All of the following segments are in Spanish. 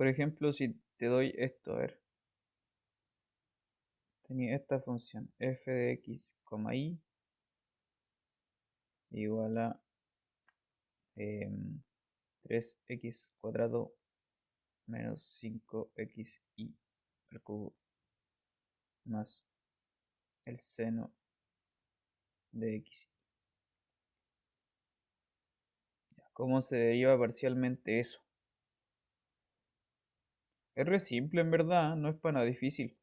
Por ejemplo, si te doy esto, a ver, tenía esta función, f de x, y igual a 3x cuadrado menos 5xy al cubo más el seno de x. ¿Cómo se deriva parcialmente eso? Es re simple en verdad, no es para nada difícil.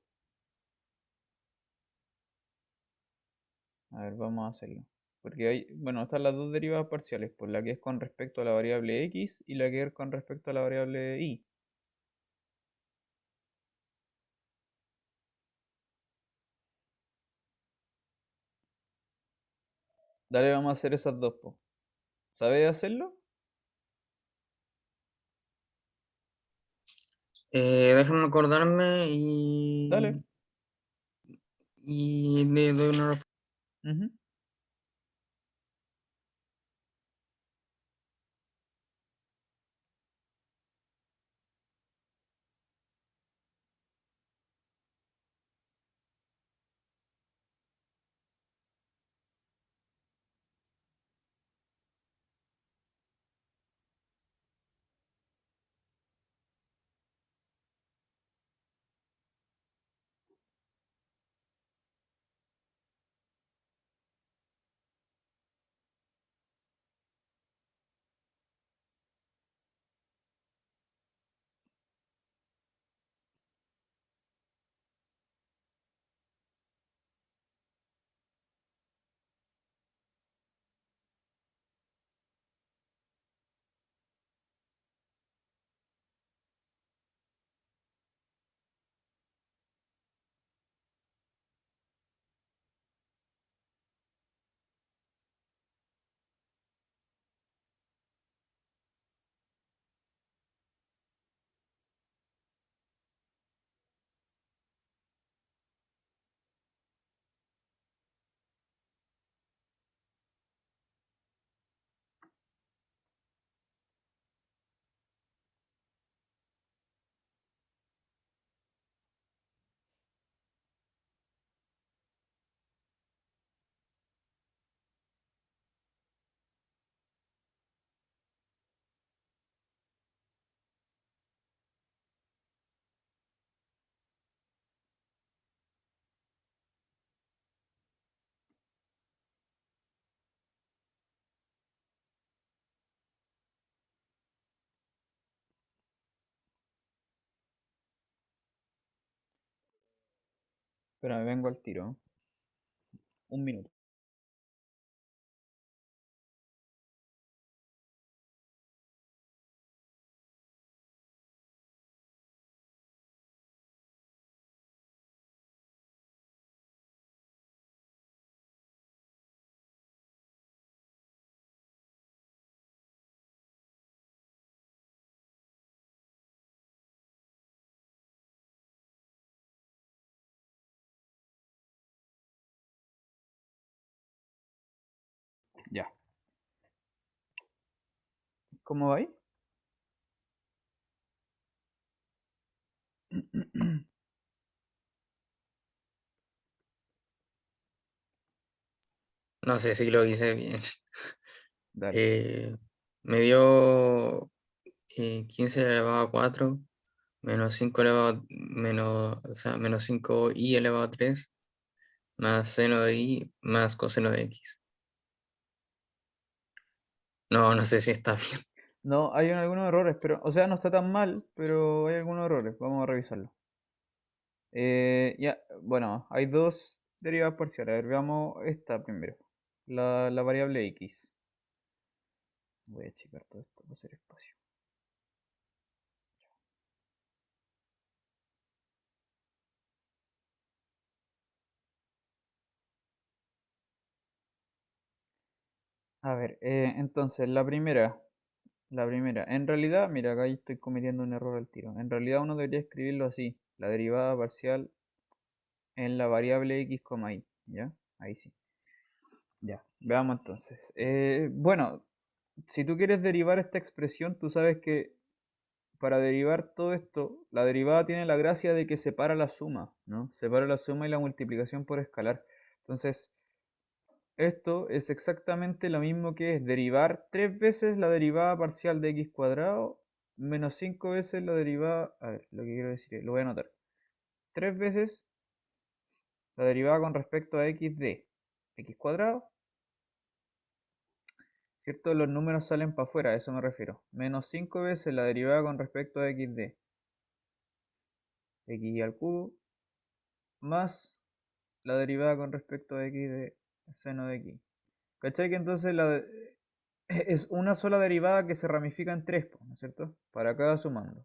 A ver, vamos a hacerlo. Porque hay, bueno, están las dos derivadas parciales, pues la que es con respecto a la variable x y la que es con respecto a la variable y. Dale, vamos a hacer esas dos, pues. ¿Sabes hacerlo? Déjame acordarme Dale. y le doy una respuesta. Ujú. Espera, vengo al tiro. Un minuto. Ya. ¿Cómo va ahí? No sé si lo hice bien. Dale. Eh, Me dio 15 elevado a 4 menos 5 elevado o sea, menos 5y elevado a 3 más seno de y más coseno de x. No, no sé si está bien. No, hay algunos errores, pero, o sea, no está tan mal, pero hay algunos errores. Vamos a revisarlo. Ya, bueno, hay dos derivadas parciales. A ver, veamos esta primero. La variable x. Voy a checar todo esto para hacer espacio. A ver, entonces, la primera. En realidad, mira, acá estoy cometiendo un error al tiro. En realidad uno debería escribirlo así. La derivada parcial en la variable x, y. ¿Ya? Ahí sí. Ya, veamos entonces. Bueno, si tú quieres derivar esta expresión, tú sabes que para derivar todo esto, la derivada tiene la gracia de que separa la suma, ¿no? Separa la suma y la multiplicación por escalar. Entonces, esto es exactamente lo mismo que es derivar 3 veces la derivada parcial de x cuadrado menos 5 veces la derivada... A ver, lo que quiero decir es, lo voy a anotar. 3 veces la derivada con respecto a x de x cuadrado, ¿cierto? Los números salen para afuera, a eso me refiero. Menos 5 veces la derivada con respecto a x de x al cubo, más la derivada con respecto a x de seno de x. ¿Cachai? Que entonces es una sola derivada que se ramifica en tres, ¿no es cierto? Para cada sumando.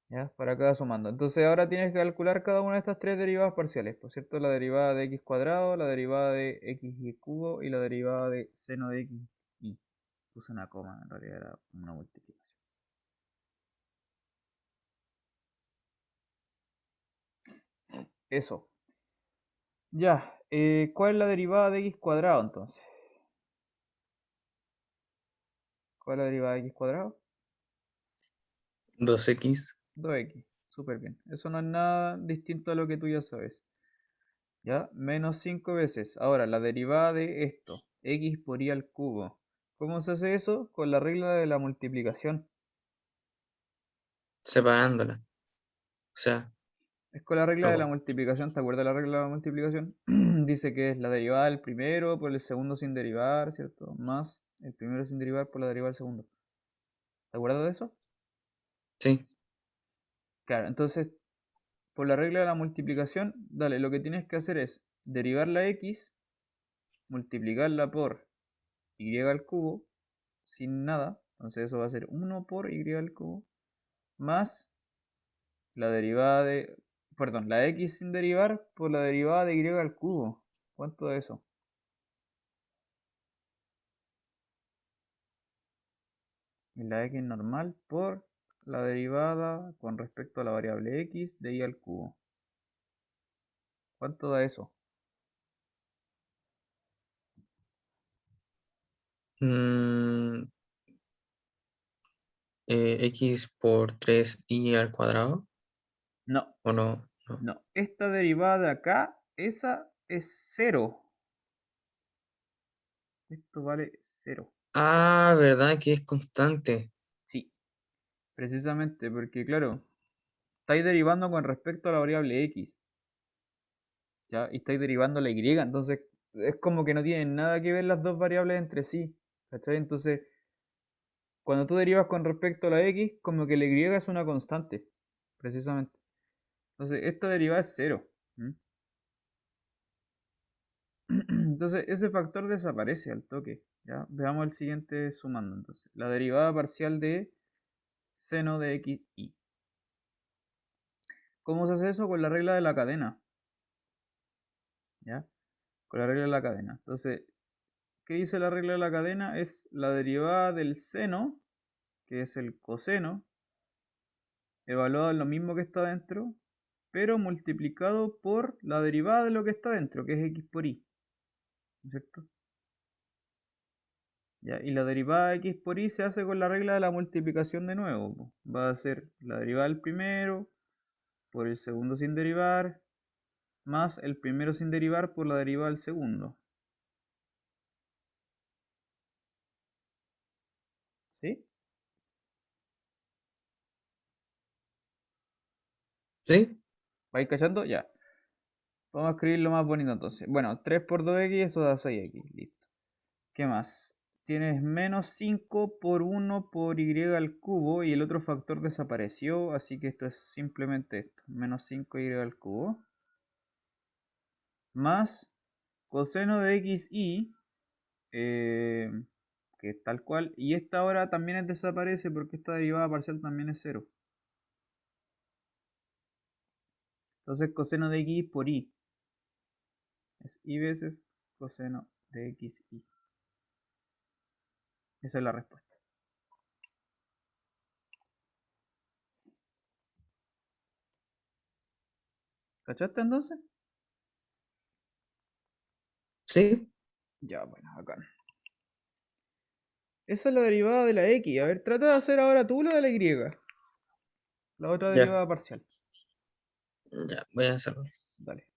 ¿Ya? Para cada sumando. Entonces ahora tienes que calcular cada una de estas tres derivadas parciales, por cierto, la derivada de x cuadrado, la derivada de x y cubo y la derivada de seno de x y. Puse una coma, en realidad era una multiplicación. Eso. Ya, ¿cuál es la derivada de x cuadrado entonces? ¿Cuál es la derivada de x cuadrado? 2x. 2x. Súper bien. Eso no es nada distinto a lo que tú ya sabes. ¿Ya? Menos 5 veces. Ahora, la derivada de esto, x por y al cubo. ¿Cómo se hace eso? Con la regla de la multiplicación. Separándola. O sea, Es con la regla de la no. multiplicación. ¿Te acuerdas de la regla de la multiplicación? Dice que es la derivada del primero por el segundo sin derivar, ¿cierto? Más el primero sin derivar por la derivada del segundo. ¿Te acuerdas de eso? Sí. Claro, entonces, por la regla de la multiplicación, dale, lo que tienes que hacer es derivar la x, multiplicarla por y al cubo, sin nada. Entonces eso va a ser 1 por y al cubo, más la derivada de, perdón, la x sin derivar por la derivada de y al cubo. ¿Cuánto es eso? Y la x normal por la derivada con respecto a la variable x de y al cubo. ¿Cuánto da eso? Mm, x por 3y al cuadrado. No, ¿O no? No. no. Esta derivada de acá, esa es cero. Esto vale cero. Ah, ¿verdad que es constante? Sí, precisamente porque, claro, estáis derivando con respecto a la variable x, ¿ya? Y estáis derivando la y, entonces es como que no tienen nada que ver las dos variables entre sí, ¿cachai? Entonces, cuando tú derivas con respecto a la x, como que la y es una constante, precisamente. Entonces, esta derivada es cero. ¿M? Entonces, ese factor desaparece al toque, ¿ya? Veamos el siguiente sumando, entonces. La derivada parcial de seno de x y. ¿Cómo se hace eso? Con la regla de la cadena, ¿ya? Con la regla de la cadena. Entonces, ¿qué dice la regla de la cadena? Es la derivada del seno, que es el coseno, evaluado en lo mismo que está dentro, pero multiplicado por la derivada de lo que está dentro, que es x por y, ¿no es cierto? ¿Ya? Y la derivada de x por y se hace con la regla de la multiplicación de nuevo, po. Va a ser la derivada del primero por el segundo sin derivar, más el primero sin derivar por la derivada del segundo. ¿Sí? ¿Sí? ¿Vais cachando? Ya. Vamos a escribirlo más bonito entonces. Bueno, 3 por 2x, eso da 6x. Listo. ¿Qué más? Tienes menos 5 por 1 por y al cubo y el otro factor desapareció, así que esto es simplemente esto. Menos 5y al cubo. Más coseno de xy, eh, que es tal cual. Y esta ahora también desaparece porque esta derivada parcial también es cero. Entonces coseno de x por y es y veces coseno de xy. Esa es la respuesta. ¿Cachaste entonces? ¿Sí? Ya, bueno, acá. Esa es la derivada de la x. A ver, trata de hacer ahora tú la de la y. La otra Ya, derivada parcial. ya, voy a hacerlo. Dale.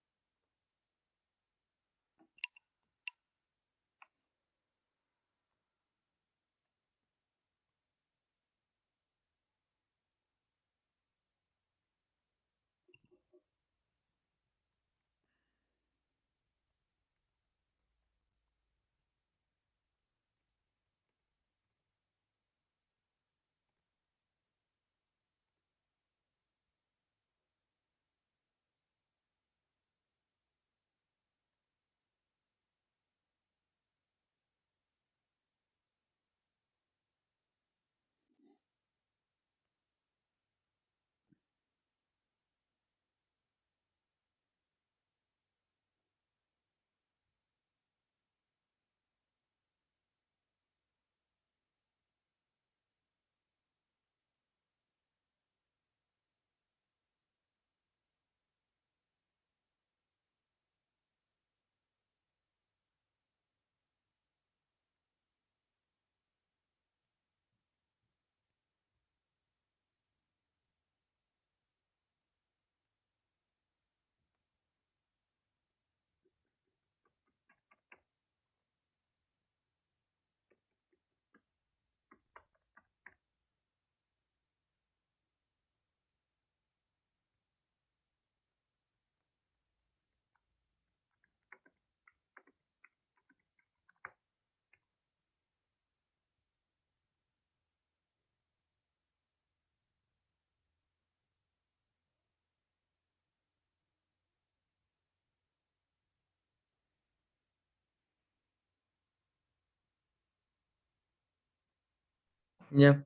Ya.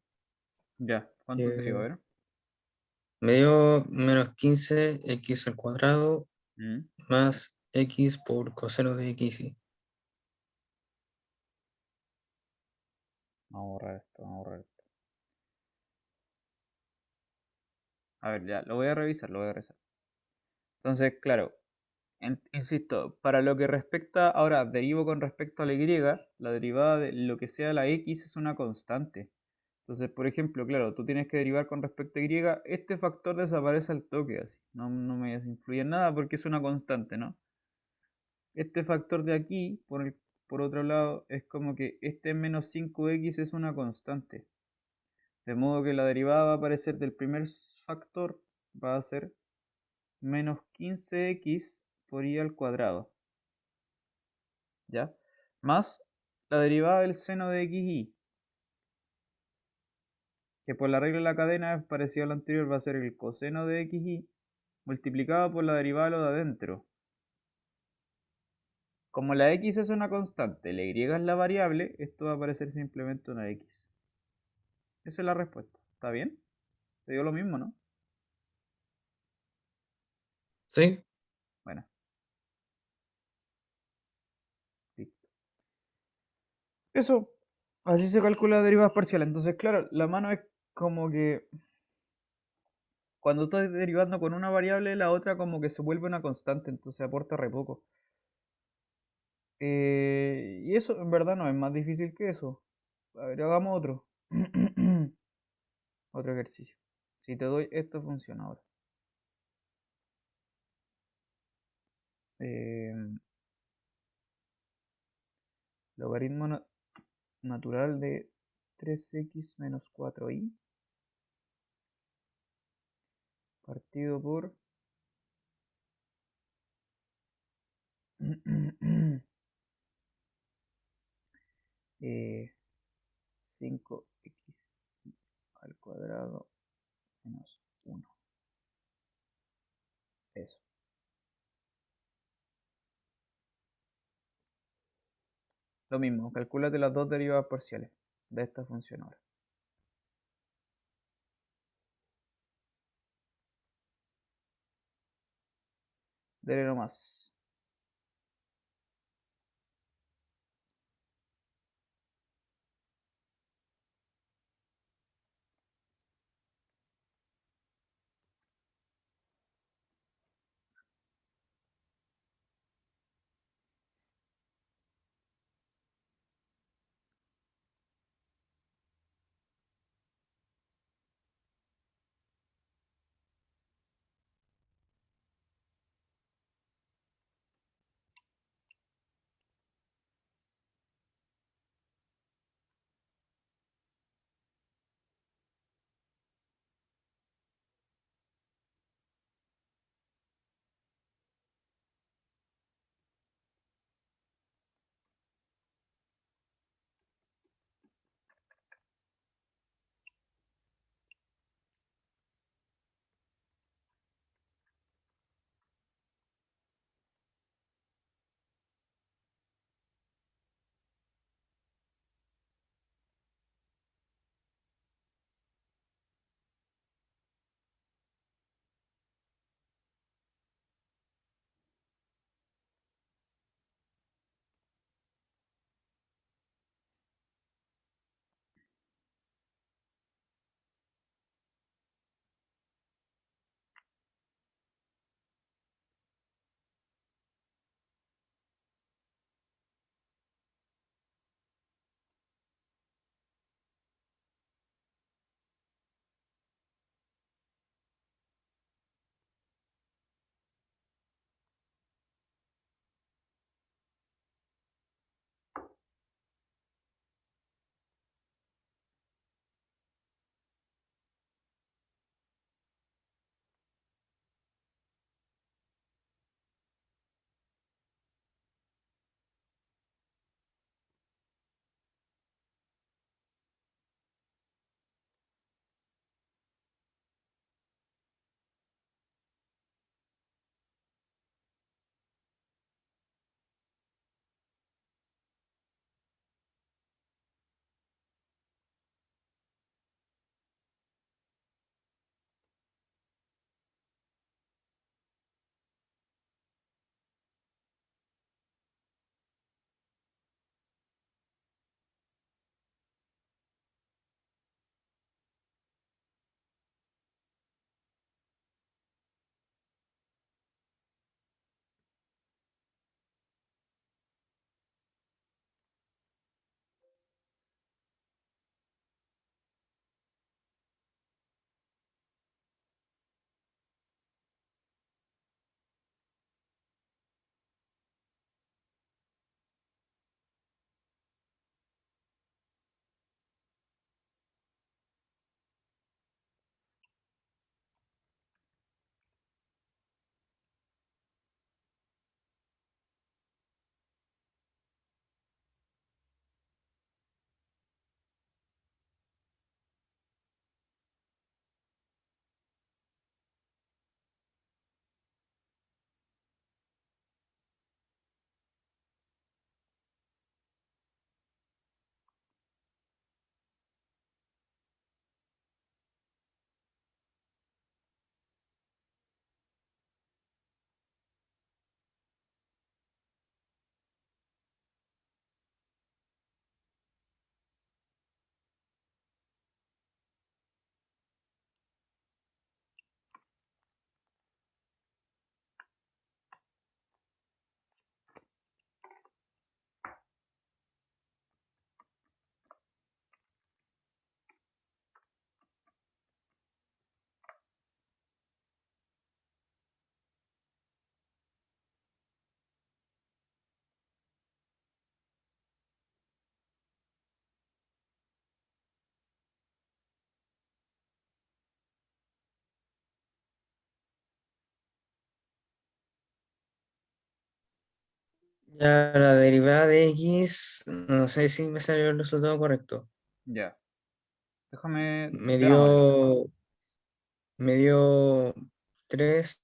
Ya. ¿Cuánto te dio? A eh, ver. Me dio menos 15 x al cuadrado Mm, más x por coseno de x. Y. Vamos a borrar esto, vamos a borrar esto. A ver, ya, lo voy a revisar, lo voy a revisar. Entonces, claro, insisto, para lo que respecta, ahora derivo con respecto a la y, la derivada de lo que sea la x es una constante. Entonces, por ejemplo, claro, tú tienes que derivar con respecto a y, este factor desaparece al toque, así. No, no me influye en nada porque es una constante, ¿no? Este factor de aquí, por otro lado, es como que este menos 5x es una constante. De modo que la derivada va a aparecer del primer factor, va a ser menos 15x por y al cuadrado, ¿ya? Más la derivada del seno de xy, que por la regla de la cadena es parecido al anterior, va a ser el coseno de xy multiplicado por la derivada de lo de adentro. Como la x es una constante, la y es la variable, esto va a aparecer simplemente una x. Esa es la respuesta. ¿Está bien? Te digo lo mismo, ¿no? ¿Sí? Bueno, listo. Eso, así se calcula la derivada parcial. Entonces, claro, la mano es como que cuando estás derivando con una variable, la otra como que se vuelve una constante, entonces aporta re poco. Y eso en verdad no es más difícil que eso. A ver, hagamos otro. Otro ejercicio. Si te doy esto, funciona ahora. Eh, logaritmo natural de 3x menos 4y partido por 5x al cuadrado menos 1. Eso. Lo mismo, calculate las dos derivadas parciales de esta función ahora. Dele nomás. Ya la derivada de x, no sé si me salió el resultado correcto. Ya. Déjame, Me veámoslo. me dio 3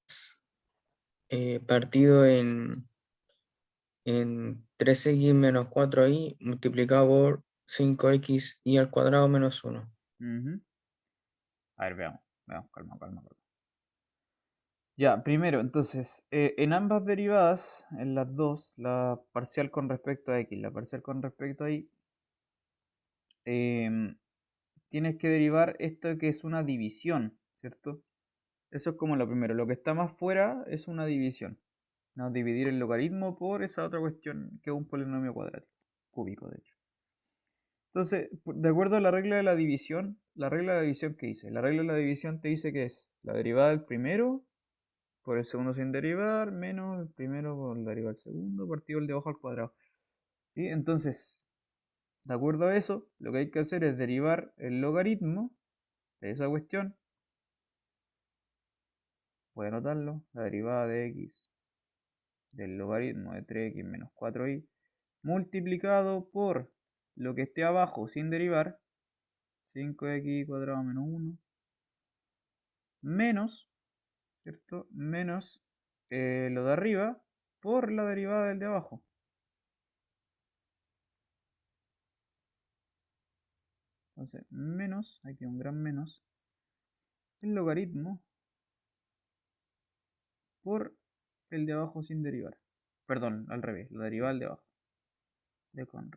partido en 3x menos 4y multiplicado por 5x y al cuadrado menos 1. Ujú. A ver, veamos. Veamos, calma, calma, calma. Ya, primero, entonces, en ambas derivadas, en las dos, la parcial con respecto a x, la parcial con respecto a y, em, tienes que derivar esto que es una división, ¿cierto? Eso es como lo primero. Lo que está más fuera es una división. No, dividir el logaritmo por esa otra cuestión que es un polinomio cuadrático, cúbico, de hecho. Entonces, de acuerdo a la regla de la división, la regla de la división que dice, la regla de la división te dice que es la derivada del primero por el segundo sin derivar, menos el primero por la derivada del segundo, partido el de abajo al cuadrado. ¿Sí? Entonces, de acuerdo a eso, lo que hay que hacer es derivar el logaritmo de esa cuestión. Voy a anotarlo, la derivada de x del logaritmo de 3x menos 4y multiplicado por lo que esté abajo sin derivar, 5x cuadrado menos 1, menos, ¿cierto? Menos lo de arriba por la derivada del de abajo. Entonces, menos, aquí un gran menos, el logaritmo por el de abajo sin derivar. Perdón, al revés, la derivada del de abajo. De con,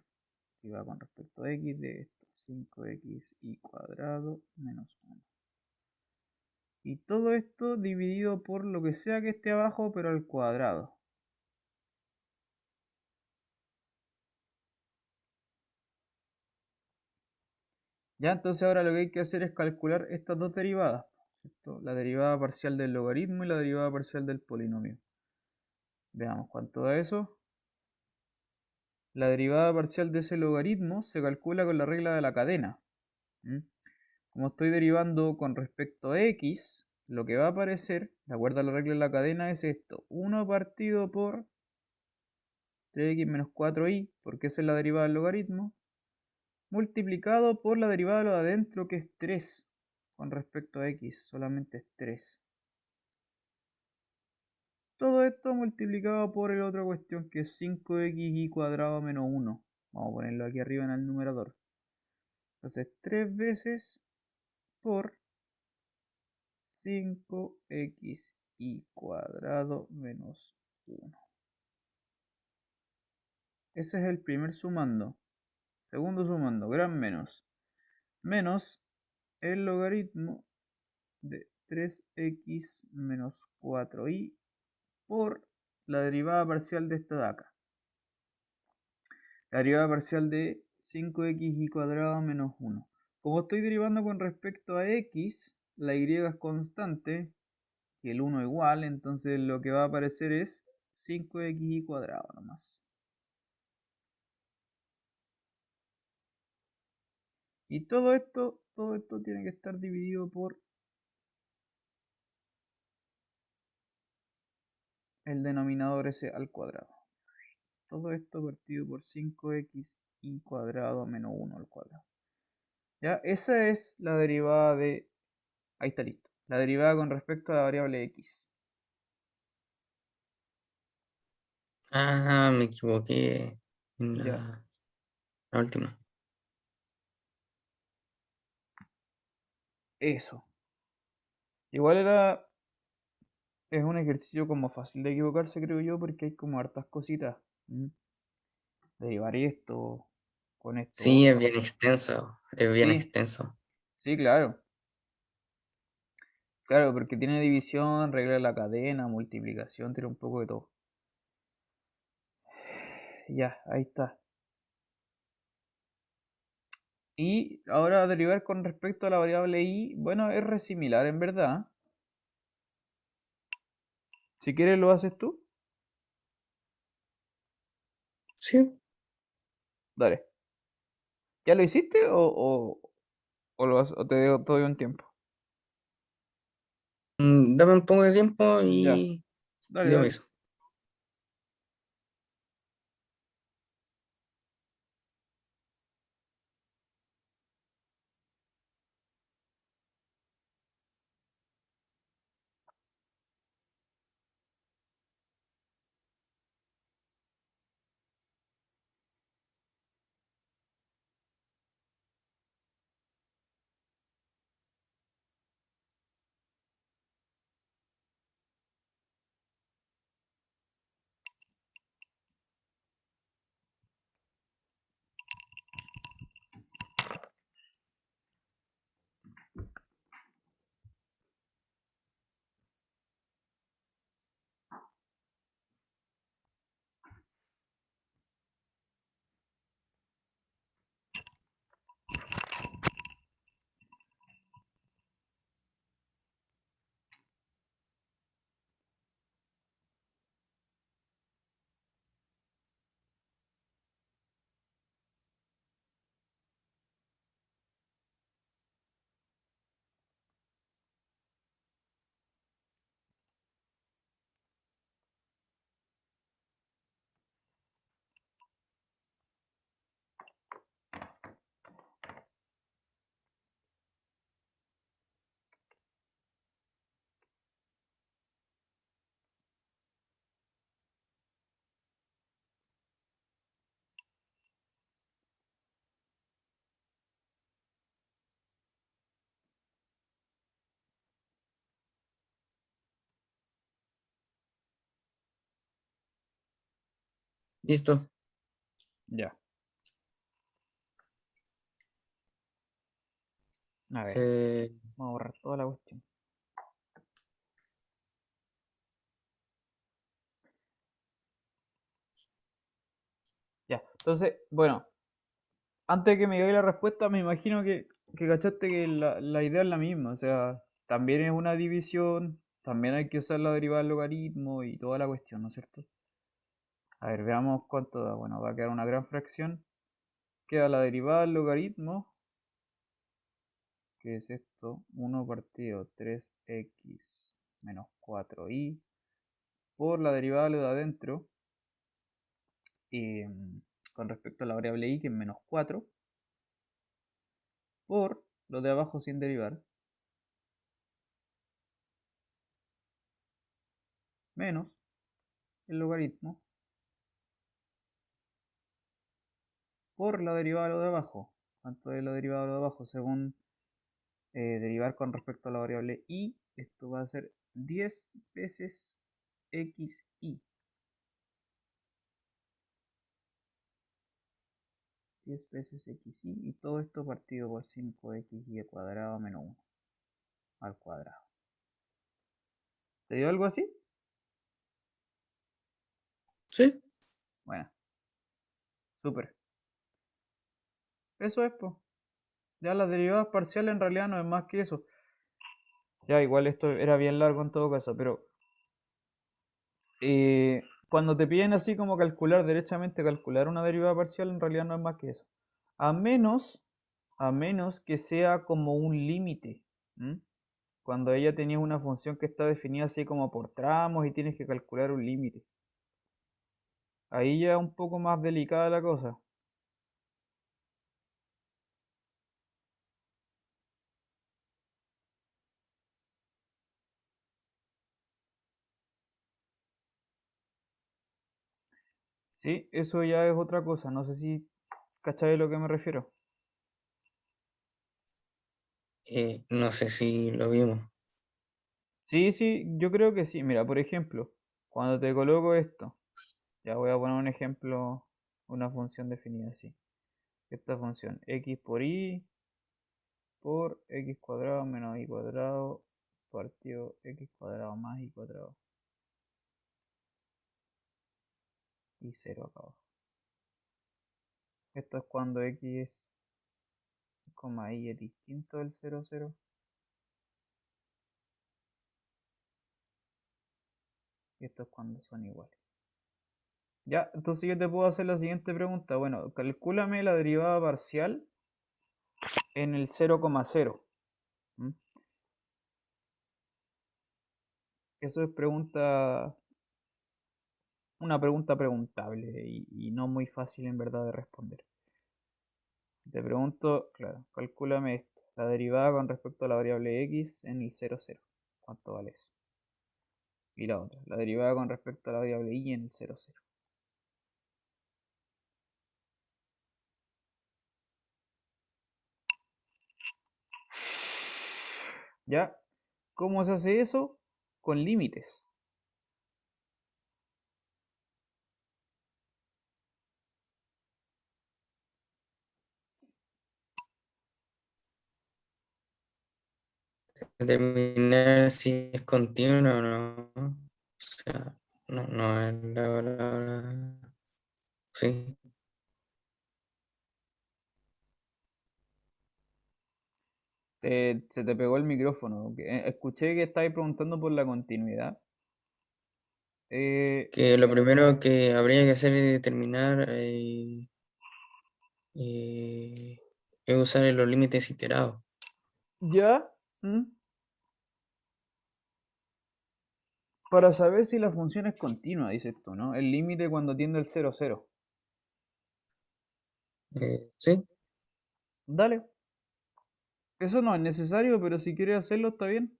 derivada con respecto a x de esto, 5x y cuadrado menos 1. Y todo esto dividido por lo que sea que esté abajo, pero al cuadrado. Ya, entonces ahora lo que hay que hacer es calcular estas dos derivadas, ¿cierto? La derivada parcial del logaritmo y la derivada parcial del polinomio. Veamos cuánto da eso. La derivada parcial de ese logaritmo se calcula con la regla de la cadena. ¿Mm? Como estoy derivando con respecto a x, lo que va a aparecer, de acuerdo a la regla de la cadena, es esto. 1 partido por 3x menos 4y, porque esa es la derivada del logaritmo, multiplicado por la derivada de lo de adentro, que es 3, con respecto a x, solamente es 3. Todo esto multiplicado por el otra cuestión, que es 5xy cuadrado menos 1. Vamos a ponerlo aquí arriba en el numerador. Entonces, 3 veces por 5xy cuadrado menos 1. Ese es el primer sumando. Segundo sumando, gran menos. Menos el logaritmo de 3x menos 4y por la derivada parcial de esta de acá. La derivada parcial de 5xy cuadrado menos 1. Como estoy derivando con respecto a x, la y es constante y el 1 igual, entonces lo que va a aparecer es 5xy cuadrado nomás. Y todo esto tiene que estar dividido por el denominador ese al cuadrado. Todo esto partido por 5xy cuadrado menos 1 al cuadrado. ¿Ya? Esa es la derivada de... Ahí está listo. La derivada con respecto a la variable x. Ah, me equivoqué en Ya, la última. eso. Igual era... Es un ejercicio como fácil de equivocarse, creo yo, porque hay como hartas cositas. ¿Mm? Derivar esto con esto Sí, es otro. bien extenso, es bien Sí, extenso. sí, claro. Claro, porque tiene división, regla de la cadena, multiplicación, tiene un poco de todo. Ya, ahí está. Y ahora derivar con respecto a la variable y, bueno, es re similar en verdad. Si quieres lo haces tú, Sí. dale. ¿Ya lo hiciste o te doy un tiempo? Dame un poco de tiempo Ya, y dale, yo dale. mismo. Listo. Ya. A ver, Eh, vamos a borrar toda la cuestión. Ya. Entonces, bueno, antes de que me digáis la respuesta, me imagino que cachaste que la idea es la misma. O sea, también es una división, también hay que usar la derivada del logaritmo y toda la cuestión, ¿no es cierto? A ver, veamos cuánto da. Bueno, va a quedar una gran fracción. Queda la derivada del logaritmo, que es esto, 1 partido 3x menos 4y, por la derivada de lo de adentro, con respecto a la variable y, que es menos 4, por lo de abajo sin derivar, menos el logaritmo, por la derivada de lo de abajo. ¿Cuánto es la derivada de lo de abajo? Según derivar con respecto a la variable y, esto va a ser 10 veces xy. 10 veces xy, y todo esto partido por 5xy al cuadrado menos 1 al cuadrado. ¿Te dio algo así? sí. Bueno, súper. Eso es, pues. Ya las derivadas parciales en realidad no es más que eso. Ya, igual esto era bien largo en todo caso, pero cuando te piden así como calcular derechamente, calcular una derivada parcial, en realidad no es más que eso. A menos, a menos que sea como un límite. ¿M? Cuando ella tenía una función que está definida así como por tramos y tienes que calcular un límite. Ahí ya es un poco más delicada la cosa. Sí, eso ya es otra cosa. No sé si cacháis a lo que me refiero. No sé si lo vimos. Sí, sí, yo creo que sí. Mira, por ejemplo, cuando te coloco esto, ya voy a poner un ejemplo, una función definida así. Esta función, x por y por x cuadrado menos y cuadrado partido x cuadrado más y cuadrado y 0 acá abajo. Esto es cuando x, y es distinto del 0, 0. Y esto es cuando son iguales. Ya, entonces yo te puedo hacer la siguiente pregunta. Bueno, calcúlame la derivada parcial en el 0,0. ¿M? Eso es una pregunta preguntable y no muy fácil en verdad de responder. Te pregunto, claro, calcúlame esto, la derivada con respecto a la variable x en el 0, 0. ¿Cuánto vale eso? Y la otra, la derivada con respecto a la variable y en el 0, 0. ¿Ya? ¿Cómo se hace eso? Con límites. Determinar si es continuo o no. O sea, no es sí. Se te pegó el micrófono. Escuché que estabas preguntando por la continuidad. Eh, Que lo primero que habría que hacer es determinar es usar los límites iterados. ¿Ya? ¿Mm? Para saber si la función es continua, dices tú, ¿no? El límite cuando tiende al 0, 0. Sí, Dale. Eso no es necesario, pero si quieres hacerlo está bien.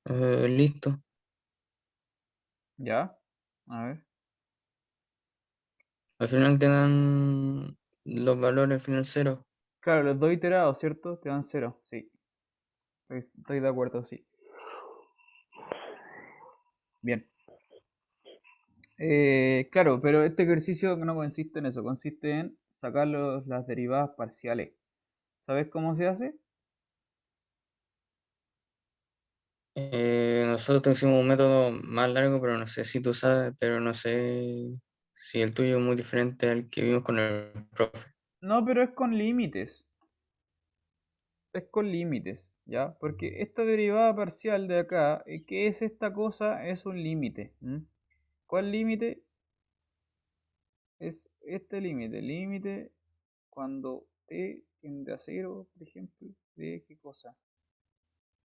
Listo. ¿Ya? A ver. Al final te dan los valores al final cero. Claro, los dos iterados, ¿cierto? Te dan cero, sí. Estoy de acuerdo, sí. Bien. Claro, pero este ejercicio no consiste en eso, consiste en sacar las derivadas parciales. ¿Sabes cómo se hace? Nosotros hicimos un método más largo, pero no sé si tú sabes, pero no sé si el tuyo es muy diferente al que vimos con el profe. No, pero es con límites. Es con límites, ¿ya? Porque esta derivada parcial de acá, ¿qué es esta cosa? Es un límite. ¿M? ¿Cuál límite? Es este límite. Límite cuando t tiende a cero, por ejemplo, de qué cosa?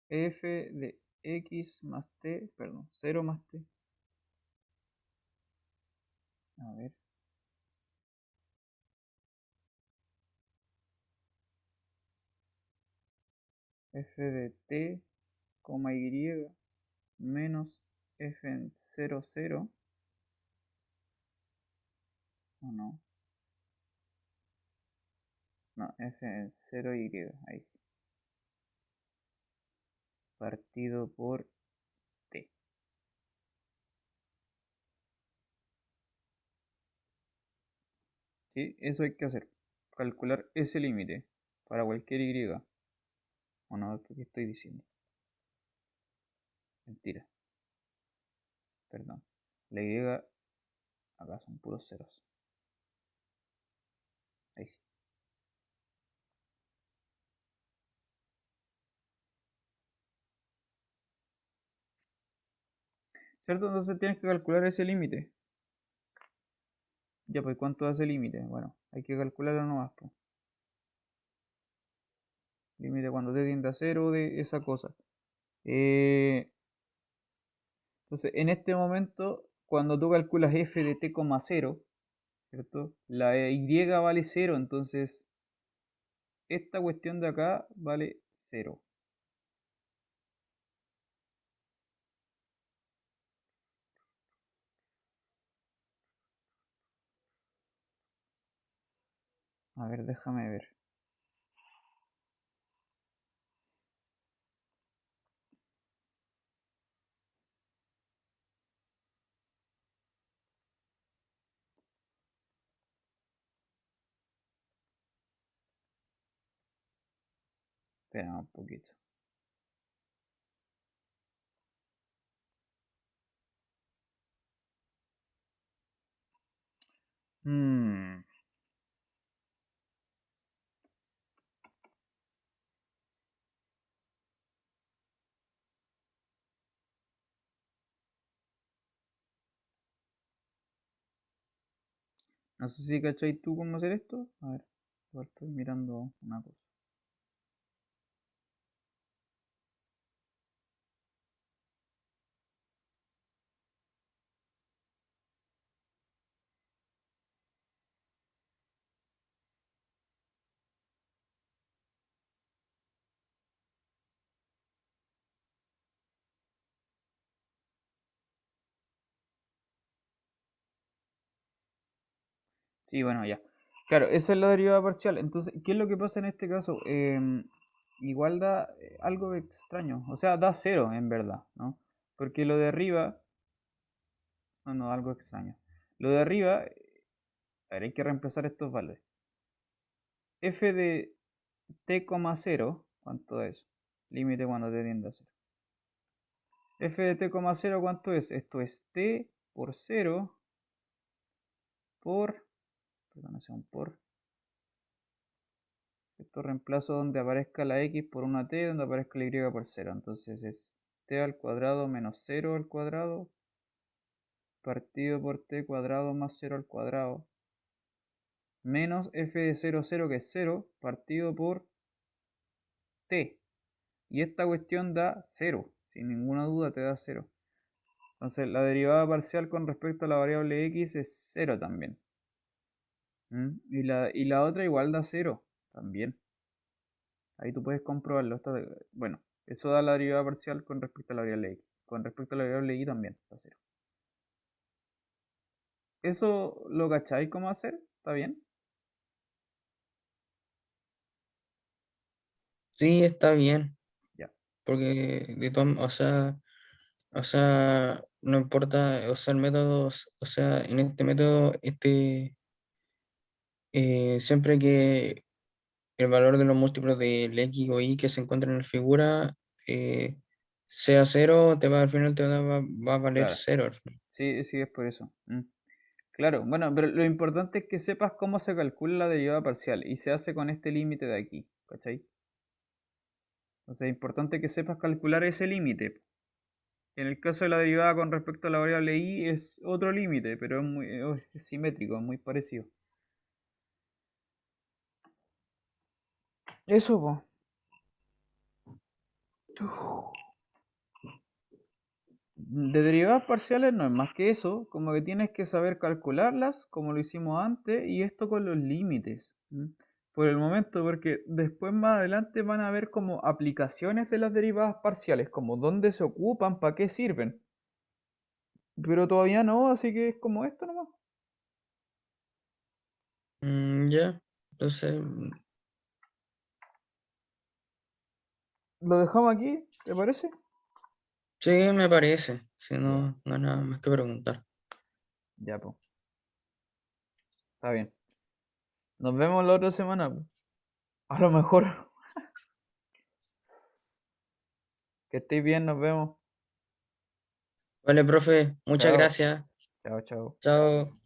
F de x más t, perdón, cero más t. A ver. F de t, y menos f en cero cero. ¿O no? No, f en cero y, ahí sí. Partido por t. ¿Sí? Eso hay que hacer. Calcular ese límite para cualquier y. O no, ¿qué estoy diciendo? Mentira, perdón. La y acá son puros ceros. Ahí sí. ¿Cierto? Entonces tienes que calcular ese límite. Ya, pues, ¿cuánto hace el límite? Bueno, hay que calcularlo nomás, pues. Límite cuando t tiende a cero de esa cosa. Eh, entonces, en este momento, cuando tú calculas f de t, cero, ¿cierto? La y vale cero, entonces esta cuestión de acá vale cero. A ver, déjame ver. Espera un poquito. Hmm, No sé si cachai tú cómo hacer esto. A ver, igual estoy mirando una cosa. Sí, bueno, ya. Claro, esa es la derivada parcial. Entonces, ¿qué es lo que pasa en este caso? Igual da algo extraño. O sea, da cero en verdad, ¿no? Porque lo de arriba. No, no, algo extraño. Lo de arriba, a ver, hay que reemplazar estos valores. F de t, cero, ¿cuánto es? Límite cuando t tiende a cero. F de t, cero, ¿cuánto es? Esto es t por cero por. Perdón, es un por. Esto reemplazo donde aparezca la x por una t, donde aparezca la y por cero. Entonces es t al cuadrado menos 0 al cuadrado partido por t cuadrado más 0 al cuadrado menos f de 0, 0 que es 0 partido por t. Y esta cuestión da 0. Sin ninguna duda te da 0. Entonces la derivada parcial con respecto a la variable x es 0 también. ¿Mm? Y la otra igual da 0 también. Ahí tú puedes comprobarlo. Bueno, Eso da la derivada parcial con respecto a la variable x. Con respecto a la variable y también da cero. ¿Eso lo cacháis cómo hacer? ¿Está bien? Sí, está bien, Ya, porque o sea, no importa, o sea, el método, o sea, en este método, siempre que el valor de los múltiplos del X o Y que se encuentran en la figura eh, sea cero, al final va a valer claro. cero al final. Sí, sí, es por eso. Claro, bueno, pero lo importante es que sepas cómo se calcula la derivada parcial y se hace con este límite de aquí, ¿cachai? Entonces es importante que sepas calcular ese límite. En el caso de la derivada con respecto a la variable y es otro límite, pero es simétrico, es muy parecido. Eso, po. De derivadas parciales no es más que eso, como que tienes que saber calcularlas, como lo hicimos antes, y esto con los límites. Por el momento, porque después más adelante van a haber como aplicaciones de las derivadas parciales, como dónde se ocupan, para qué sirven. Pero todavía no, así que es como esto nomás. Ya, entonces, Lo dejamos aquí, ¿te parece? sí, me parece, si Ya, no, no hay nada más que preguntar. ya, pues, está bien. Nos vemos la otra semana, po. A lo mejor. Que estéis bien, nos vemos. Vale, profe, muchas Chao, gracias. chao, chao. Chao.